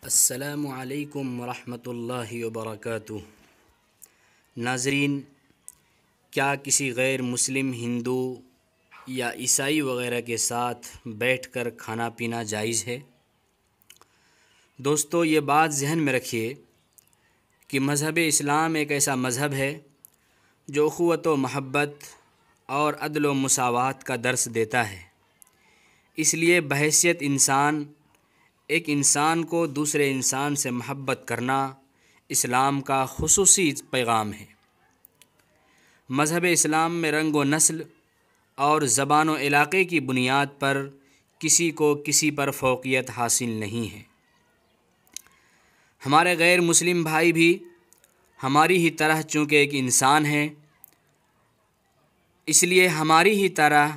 السلام علیکم ورحمۃ اللہ وبرکاتہ۔ ناظرین، کیا کسی غیر مسلم ہندو یا عیسائی وغیرہ کے ساتھ بیٹھ کر کھانا پینا جائز ہے؟ دوستو، یہ بات ذہن میں رکھیے کہ مذہب اسلام ایک ایسا مذہب ہے جو اخوت و محبت اور عدل و مساوات کا درس دیتا ہے۔ اس لیے بحیثیت انسان، ایک انسان کو دوسرے انسان سے محبت کرنا اسلام کا خصوصی پیغام ہے۔ مذہب اسلام میں رنگ و نسل اور زبان و علاقے کی بنیاد پر کسی کو کسی پر فوقیت حاصل نہیں ہے۔ ہمارے غیر مسلم بھائی بھی ہماری ہی طرح چونکہ ایک انسان ہے، اس لیے ہماری ہی طرح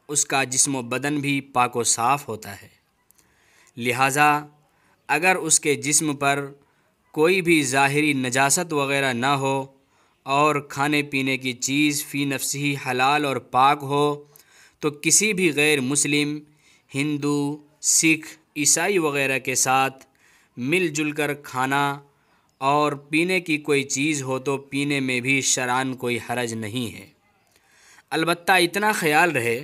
اس کا جسم و بدن بھی پاک و صاف ہوتا ہے۔ لہٰذا اگر اس کے جسم پر کوئی بھی ظاہری نجاست وغیرہ نہ ہو اور کھانے پینے کی چیز فی نفسہ حلال اور پاک ہو، تو کسی بھی غیر مسلم، ہندو، سکھ، عیسائی وغیرہ کے ساتھ مل جل کر کھانا اور پینے کی کوئی چیز ہو تو پینے میں بھی شرعاً کوئی حرج نہیں ہے۔ البتہ اتنا خیال رہے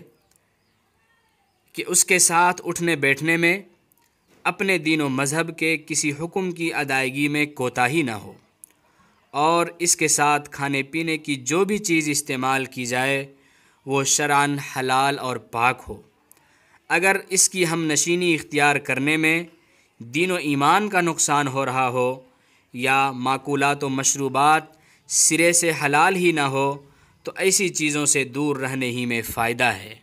کہ اس کے ساتھ اٹھنے بیٹھنے میں اپنے دین و مذہب کے کسی حکم کی ادائیگی میں کوتاہی نہ ہو، اور اس کے ساتھ کھانے پینے کی جو بھی چیز استعمال کی جائے وہ شرعاً حلال اور پاک ہو۔ اگر اس کی ہم نشینی اختیار کرنے میں دین و ایمان کا نقصان ہو رہا ہو یا ماکولات و مشروبات سرے سے حلال ہی نہ ہو تو ایسی چیزوں سے دور رہنے ہی میں فائدہ ہے۔